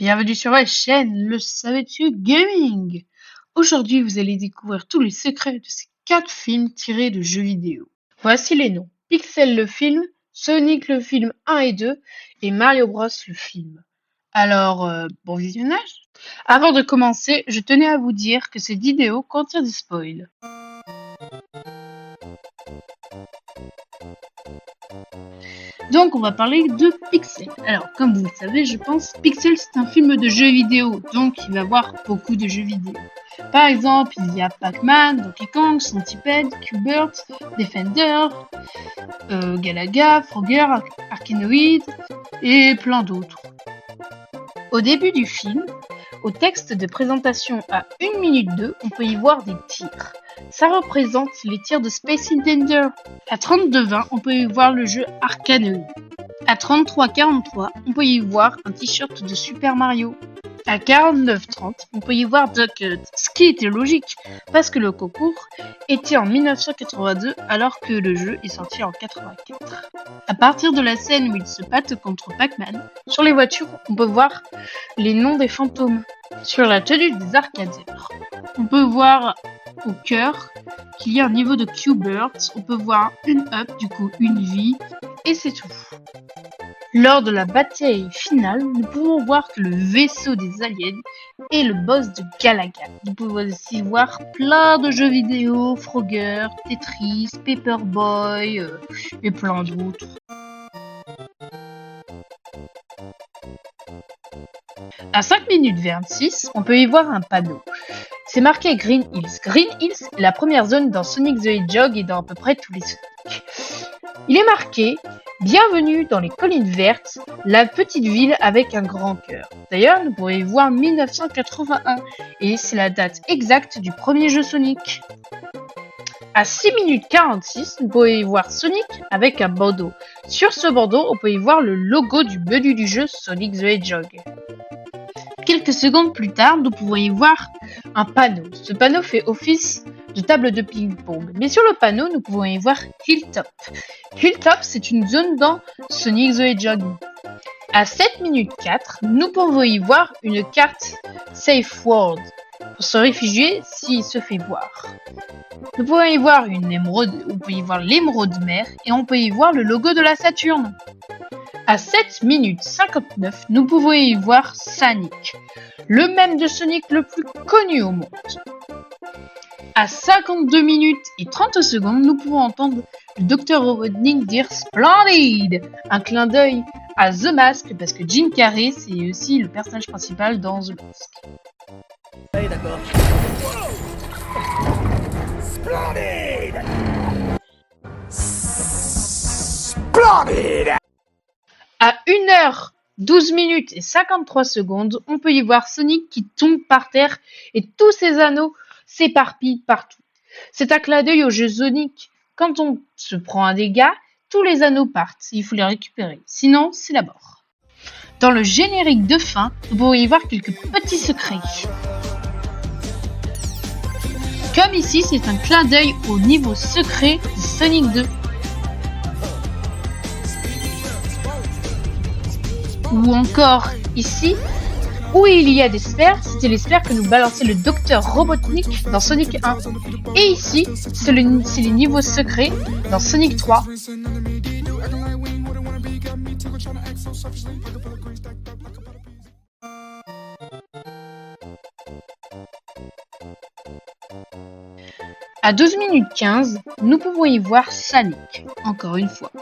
Bienvenue sur la chaîne Le Savais-tu Gaming. Aujourd'hui, vous allez découvrir tous les secrets de ces 4 films tirés de jeux vidéo. Voici les noms. Pixel le film, Sonic le film 1 et 2 et Mario Bros le film. Alors, bon visionnage. Avant de commencer, je tenais à vous dire que cette vidéo contient des spoils. Donc on va parler de Pixel. Alors comme vous le savez, je pense, Pixel c'est un film de jeux vidéo, donc il va y avoir beaucoup de jeux vidéo. Par exemple, il y a Pac-Man, Donkey Kong, Centipede, Q*bert, Defender, Galaga, Frogger, Arkanoid et plein d'autres. Au début du film, au texte de présentation à 1 minute 2, on peut y voir des tirs. Ça représente les tirs de Space Invaders. À 32-20, on peut y voir le jeu Arkanoid. À 33-43, on peut y voir un t-shirt de Super Mario. À 49-30, on peut y voir Duck Hunt, ce qui était logique, parce que le concours était en 1982 alors que le jeu est sorti en 84. À partir de la scène où il se batte contre Pac-Man, sur les voitures, on peut voir les noms des fantômes. Sur la tenue des arcadeurs, on peut voir au cœur qu'il y a un niveau de Q*bert, on peut voir une up, du coup une vie, et c'est tout. Lors de la bataille finale, nous pouvons voir que le vaisseau des aliens est le boss de Galaga. Nous pouvons aussi voir plein de jeux vidéo, Frogger, Tetris, Paperboy et plein d'autres. À 5 minutes 26, on peut y voir un panneau. C'est marqué Green Hills. Green Hills est la première zone dans Sonic the Hedgehog et dans à peu près tous les Sonic. Il est marqué « Bienvenue dans les collines vertes, la petite ville avec un grand cœur ». D'ailleurs, nous pourrions y voir 1981 et c'est la date exacte du premier jeu Sonic. À 6 minutes 46, nous pouvons y voir Sonic avec un bandeau. Sur ce bandeau, on peut y voir le logo du menu du jeu Sonic the Hedgehog. Quelques secondes plus tard, nous pouvons y voir un panneau. Ce panneau fait office de table de ping-pong. Mais sur le panneau, nous pouvons y voir Hilltop. Hilltop, c'est une zone dans Sonic the Hedgehog. À 7 minutes 4, nous pouvons y voir une carte Safe World pour se réfugier s'il se fait voir. Nous pouvons y voir une émeraude, on peut y voir l'émeraude mer et on peut y voir le logo de la Saturne. À 7 minutes 59, nous pouvons y voir Sonic, le mème de Sonic le plus connu au monde. À 52 minutes et 30 secondes, nous pouvons entendre le Dr Robotnik dire Splendid, un clin d'œil à The Mask parce que Jim Carrey c'est aussi le personnage principal dans The Mask. Oui, d'accord. Splendid! Splendid! À 1h12 minutes et 53 secondes, on peut y voir Sonic qui tombe par terre et tous ses anneaux s'éparpillent partout. C'est un clin d'œil au jeu Sonic. Quand on se prend un dégât, tous les anneaux partent. Il faut les récupérer. Sinon, c'est la mort. Dans le générique de fin, vous pouvez y voir quelques petits secrets. Comme ici, c'est un clin d'œil au niveau secret de Sonic 2. Ou encore ici, où il y a des sphères, c'était les sphères que nous balançait le Dr Robotnik dans Sonic 1. Et ici, c'est les niveaux secrets dans Sonic 3. À 12 minutes 15, nous pouvons y voir Sonic, encore une fois.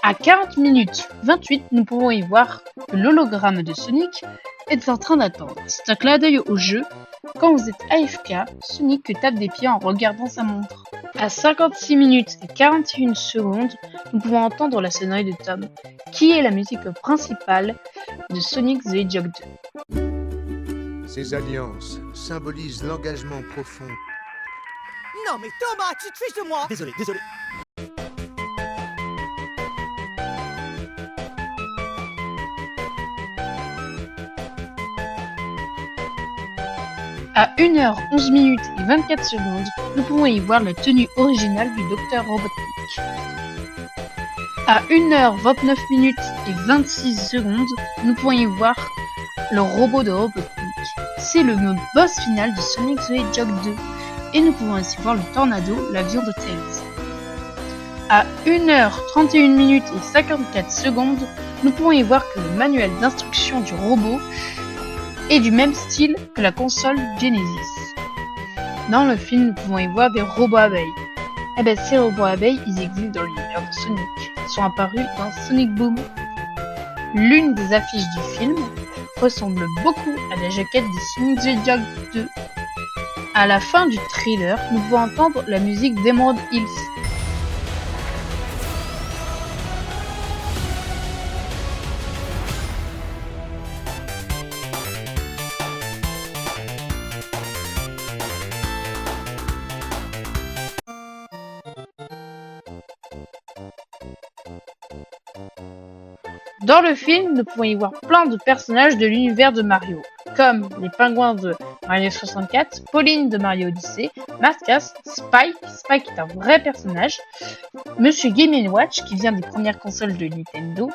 À 40 minutes 28, nous pouvons y voir que l'hologramme de Sonic est en train d'attendre. C'est un clin d'œil au jeu. Quand vous êtes AFK, Sonic tape des pieds en regardant sa montre. À 56 minutes et 41 secondes, nous pouvons entendre la sonnerie de Tom, qui est la musique principale de Sonic the Hedgehog 2. Ces alliances symbolisent l'engagement profond. Non mais Thomas, tu te fiches de moi! Désolé. À 1h11 minutes et 24 secondes, nous pouvons y voir la tenue originale du Dr Robotnik. À 1h29 minutes et 26 secondes, nous pouvons y voir le robot de Robotnik. C'est le boss final de Sonic the Hedgehog 2. Et nous pouvons ainsi voir le Tornado, l'avion de Tails. À 1h31 minutes et 54 secondes, nous pouvons y voir que le manuel d'instruction du robot est du même style que la console Genesis. Dans le film, nous pouvons y voir des robots abeilles. Eh ben, ces robots abeilles, ils existent dans l'univers de Sonic. Ils sont apparus dans Sonic Boom. L'une des affiches du film ressemble beaucoup à la jaquette de Sonic the Hedgehog 2. À la fin du trailer, nous pouvons entendre la musique d'Emerald Hills. Dans le film, nous pouvons y voir plein de personnages de l'univers de Mario, comme les pingouins de Mario 64, Pauline de Mario Odyssey, Marcus, Spike est un vrai personnage, Monsieur Game & Watch qui vient des premières consoles de Nintendo,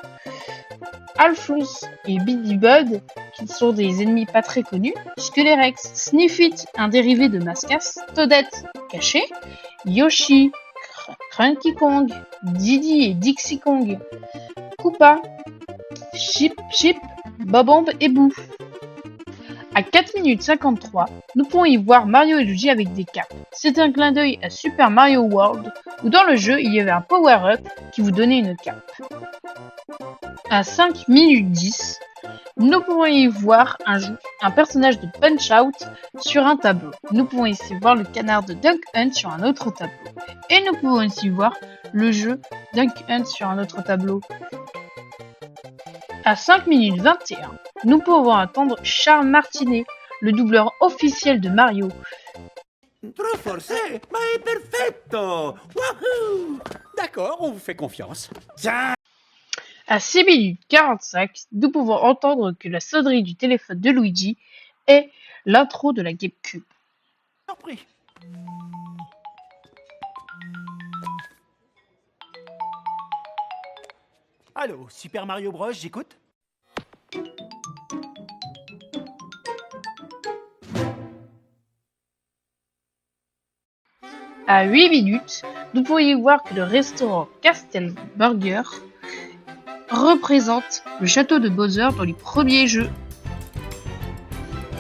Alphonse et Billy Bud qui sont des ennemis pas très connus, Skelerex, Sniffit, un dérivé de Mascas, Toadette, caché, Yoshi, Cranky Kong, Diddy et Dixie Kong, Koopa, Chip, Bobomb et Boo. À 4 minutes 53, nous pouvons y voir Mario et Luigi avec des capes. C'est un clin d'œil à Super Mario World, où dans le jeu, il y avait un power-up qui vous donnait une cape. À 5 minutes 10, nous pouvons y voir un personnage de Punch-Out sur un tableau. Nous pouvons ici voir le canard de Duck Hunt sur un autre tableau. Et nous pouvons ici voir le jeu Duck Hunt sur un autre tableau. À 5 minutes 21, nous pouvons entendre Charles Martinet, le doubleur officiel de Mario. Trop forcé, ma è perfetto! Wouhou! D'accord, on vous fait confiance. Tiens! À 6 minutes 45, nous pouvons entendre que la sonnerie du téléphone de Luigi est l'intro de la GameCube. Surpris. Allô, Super Mario Bros, j'écoute? À 8 minutes, nous pourriez voir que le restaurant Castle Burger représente le château de Bowser dans les premiers jeux.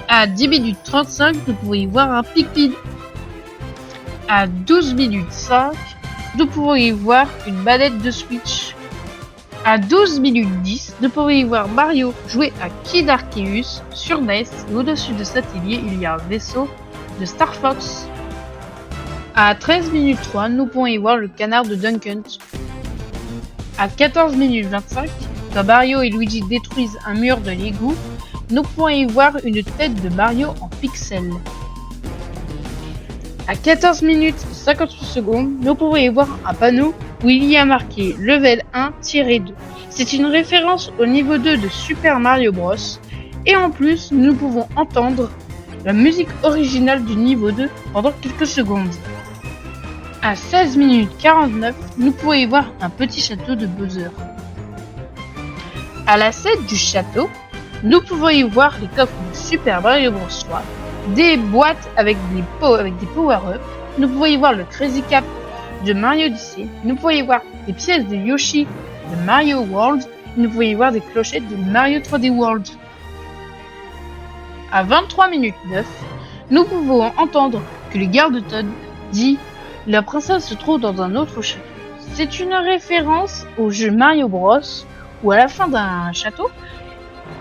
À 10 minutes 35, nous pouvons y voir un Pikmin. À 12 minutes 5, nous pouvons y voir une manette de Switch. À 12 minutes 10, nous pouvons y voir Mario jouer à Kid Arceus sur NES et au-dessus de cet atelier, il y a un vaisseau de Star Fox. À 13 minutes 3, nous pouvons y voir le canard de Duck Hunt. À 14 minutes 25, quand Mario et Luigi détruisent un mur de l'égout, nous pouvons y voir une tête de Mario en pixels. À 14 minutes 58 secondes, nous pouvons y voir un panneau où il y a marqué Level 1-2. C'est une référence au niveau 2 de Super Mario Bros. Et en plus, nous pouvons entendre la musique originale du niveau 2 pendant quelques secondes. À 16 minutes 49, nous pouvons y voir un petit château de Bowser. À la scène du château, nous pouvons y voir les coffres de Super Mario Bros 3, des boîtes avec des power-ups, nous pouvons y voir le Crazy Cap de Mario Odyssey, nous pouvons y voir des pièces de Yoshi de Mario World, nous pouvons y voir des clochettes de Mario 3D World. À 23 minutes 9, nous pouvons entendre que le garde Toad dit « La princesse se trouve dans un autre château ». C'est une référence au jeu Mario Bros où à la fin d'un château,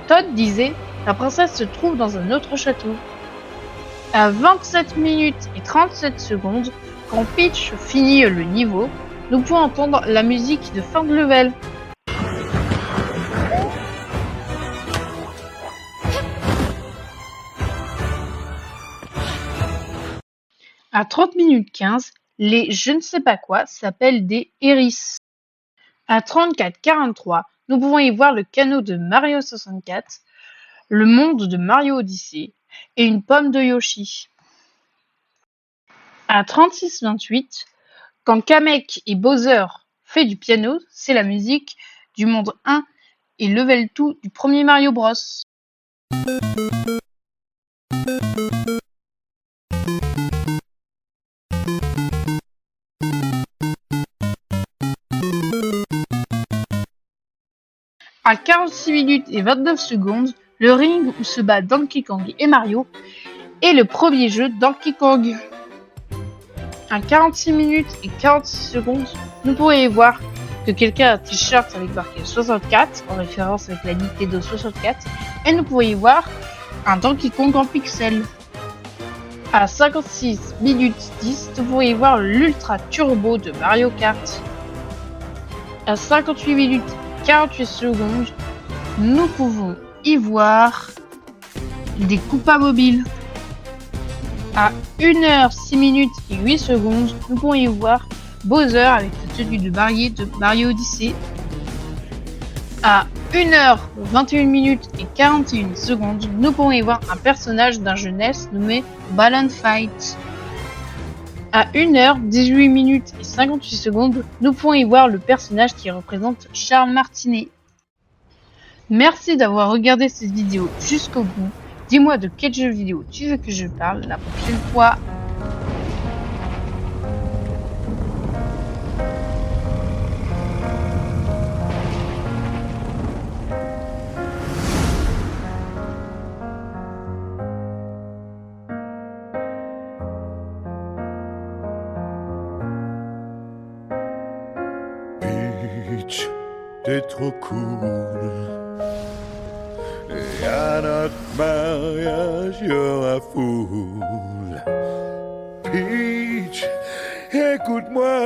Toad disait « La princesse se trouve dans un autre château ». À 27 minutes et 37 secondes, quand Peach finit le niveau, nous pouvons entendre la musique de fin de level. À 30 minutes 15, les je ne sais pas quoi s'appellent des hérissons. À 34-43, nous pouvons y voir le canot de Mario 64, le monde de Mario Odyssey et une pomme de Yoshi. À 36-28, quand Kamek et Bowser fait du piano, c'est la musique du monde 1 et level 2 du premier Mario Bros. À 46 minutes et 29 secondes, le ring où se battent Donkey Kong et Mario est le premier jeu Donkey Kong. À 46 minutes et 46 secondes, nous pourrions y voir que quelqu'un a un t-shirt avec marqué 64, en référence avec la Nintendo 64, et nous pourrions y voir un Donkey Kong en pixels. À 56 minutes 10, nous pourrions y voir l'Ultra Turbo de Mario Kart. À 58 minutes 48 secondes, nous pouvons y voir des Koopas mobiles. À 1h 6 minutes et 8 secondes, nous pouvons y voir Bowser avec la tenue de Mario Odyssey. À 1h 21 minutes et 41 secondes, nous pouvons y voir un personnage d'un jeunesse nommé Balloon Fight. À 1h 18 minutes et 58 secondes, nous pouvons y voir le personnage qui représente Charles Martinet. Merci d'avoir regardé cette vidéo jusqu'au bout. Dis-moi de quel jeu vidéo tu veux que je parle la prochaine fois. Peach, t'es trop cool. Et à notre mariage, y'aura foule. Peach, écoute-moi,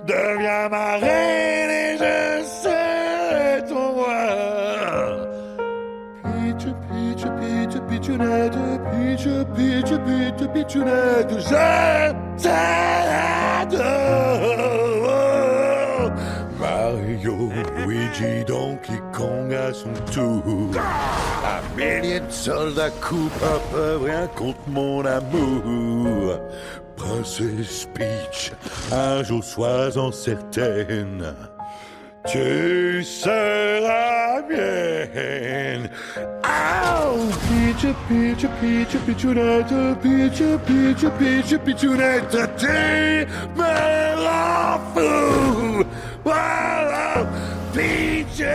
deviens ma reine et je serai ton roi. Peach, Peach, Peach, Peachunette, Peach, Peach, Peach, Peachunette, je t'adore. Mario, Luigi, Donkey Kong à son tour. Un millier de soldats Koopa peuvent rien contre mon amour. Princesse Peach, un jour sois-en certaine, tu seras mienne. Oh, Peach, Peach, Peach, Peachunette, Peach, Peach, Peach, Peachunette, tu me rends fou. Oh, Peach.